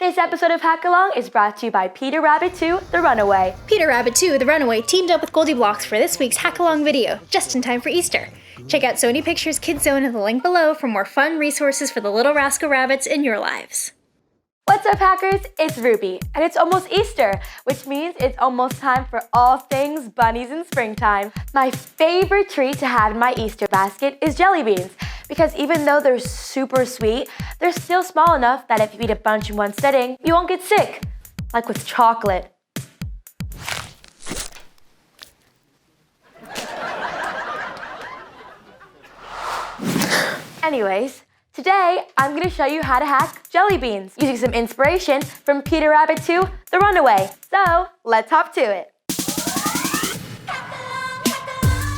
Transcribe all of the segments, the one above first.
This episode of Hack Along is brought to you by Peter Rabbit 2, The Runaway. Peter Rabbit 2, The Runaway teamed up with GoldieBlox for this week's Hack Along video, just in time for Easter. Check out Sony Pictures Kids Zone in the link below for more fun resources for the little rascal rabbits in your lives. What's up, hackers? It's Ruby, and it's almost Easter, which means it's almost time for all things bunnies in springtime. My favorite treat to have in my Easter basket is Jellybeans, because even though they're super sweet, they're still small enough that if you eat a bunch in one sitting, you won't get sick, like with chocolate. Anyways, today I'm going to show you how to hack Jellybeans using some inspiration from Peter Rabbit 2, The Runaway. So, let's hop to it.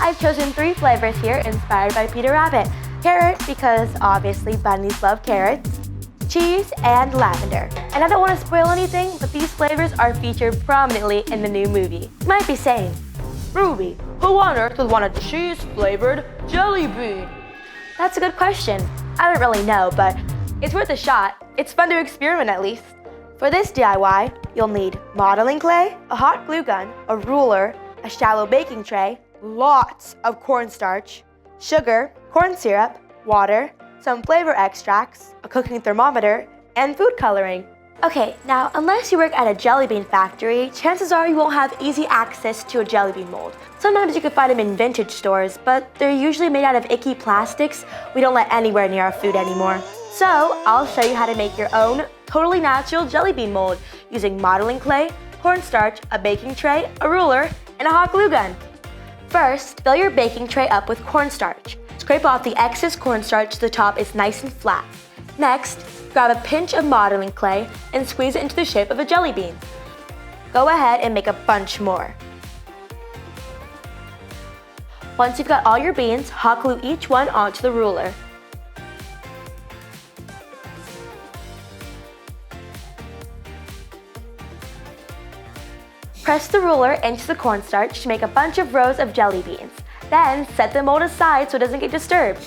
I've chosen 3 flavors here inspired by Peter Rabbit. Carrot, because obviously bunnies love carrots, cheese, and lavender. And I don't want to spoil anything, but these flavors are featured prominently in the new movie. You might be saying, Ruby, who on earth would want a cheese-flavored jelly bean? That's a good question. I don't really know, but it's worth a shot. It's fun to experiment at least. For this DIY, you'll need modeling clay, a hot glue gun, a ruler, a shallow baking tray, lots of cornstarch, sugar, corn syrup, water, some flavor extracts, a cooking thermometer, and food coloring. Okay, now unless you work at a jelly bean factory, chances are you won't have easy access to a jelly bean mold. Sometimes you can find them in vintage stores, but they're usually made out of icky plastics we don't let anywhere near our food anymore. So I'll show you how to make your own totally natural jelly bean mold using modeling clay, cornstarch, a baking tray, a ruler, and a hot glue gun. First, fill your baking tray up with cornstarch. Scrape off the excess cornstarch so the top is nice and flat. Next, grab a pinch of modeling clay and squeeze it into the shape of a jelly bean. Go ahead and make a bunch more. Once you've got all your beans, hot glue each one onto the ruler. Press the ruler into the cornstarch to make a bunch of rows of jelly beans. Then set the mold aside so it doesn't get disturbed.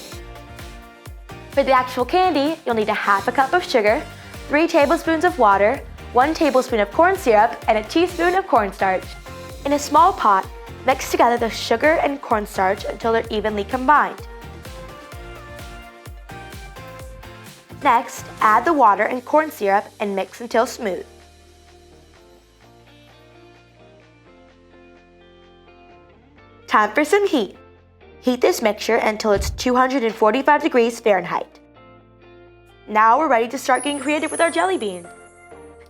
For the actual candy, you'll need a half a cup of sugar, 3 tablespoons of water, 1 tablespoon of corn syrup, and a teaspoon of cornstarch. In a small pot, mix together the sugar and cornstarch until they're evenly combined. Next, add the water and corn syrup and mix until smooth. Time for some heat. Heat this mixture until it's 245 degrees Fahrenheit. Now we're ready to start getting creative with our jelly beans.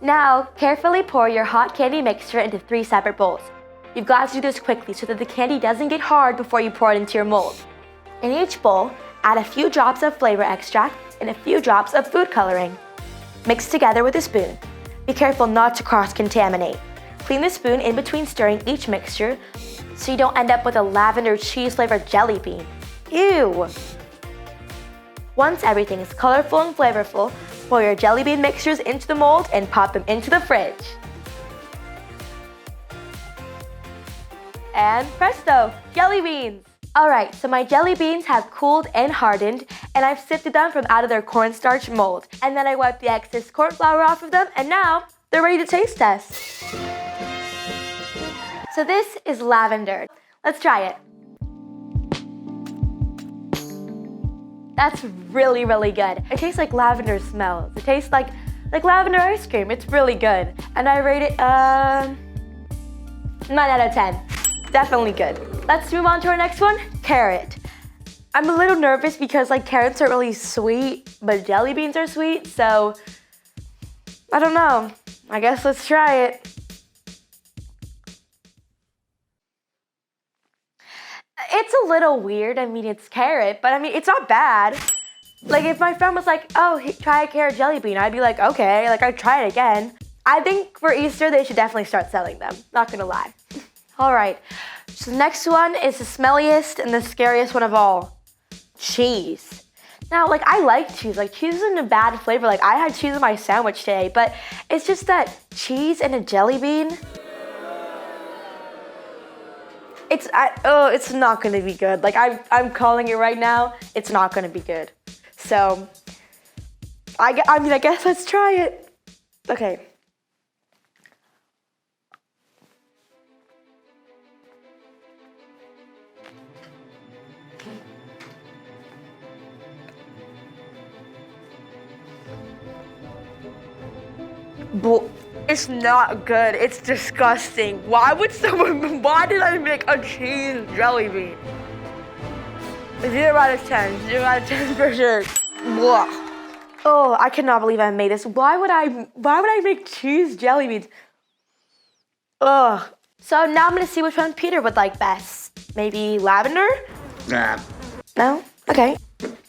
Now, carefully pour your hot candy mixture into 3 separate bowls. You've got to do this quickly so that the candy doesn't get hard before you pour it into your mold. In each bowl, add a few drops of flavor extract and a few drops of food coloring. Mix together with a spoon. Be careful not to cross-contaminate. Clean the spoon in between stirring each mixture so you don't end up with a lavender cheese-flavored jelly bean. Ew! Once everything is colorful and flavorful, pour your jelly bean mixtures into the mold and pop them into the fridge. And presto, jelly beans! Alright, so my jelly beans have cooled and hardened, and I've sifted them from out of their cornstarch mold. And then I wiped the excess corn flour off of them, and now they're ready to taste test. So this is lavender. Let's try it. That's really, really good. It tastes like lavender smells. It tastes like lavender ice cream. It's really good. And I rate it 9 out of 10. Definitely good. Let's move on to our next one, carrot. I'm a little nervous because carrots are really sweet, but jelly beans are sweet, so I don't know. I guess let's try it. It's a little weird. I mean, it's carrot, but I mean, it's not bad. If my friend was like, oh, try a carrot jelly bean, I'd be like, okay, I'd try it again. I think for Easter, they should definitely start selling them. Not gonna lie. All right, so the next one is the smelliest and the scariest one of all, cheese. Now, I like cheese. Cheese isn't a bad flavor. I had cheese in my sandwich today, but it's just that cheese and a jelly bean, it's not gonna be good. I'm calling it right now. It's not gonna be good. So, I guess let's try it. Okay. It's not good. It's disgusting. Why did I make a cheese jelly bean? 0 out of 10. 0 out of 10 for sure. Blah. Oh, I cannot believe I made this. Why would I make cheese jelly beans? Ugh. So now I'm gonna see which one Peter would like best. Maybe lavender? Nah. No? Okay.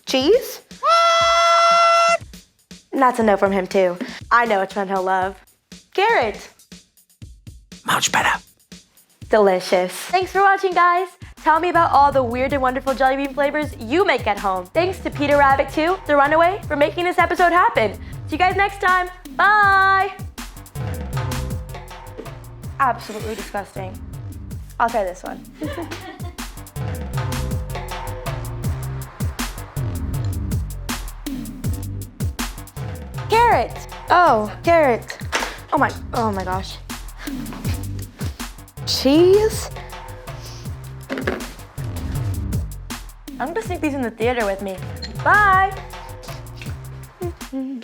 Cheese? What? That's a no from him too. I know which one he'll love. Carrot. Much better. Delicious. Thanks for watching, guys. Tell me about all the weird and wonderful jelly bean flavors you make at home. Thanks to Peter Rabbit 2, the Runaway, for making this episode happen. See you guys next time. Bye. Absolutely disgusting. I'll try this one. Carrot. Oh, carrot. Oh my gosh. Cheese. I'm gonna sneak these in the theater with me. Bye.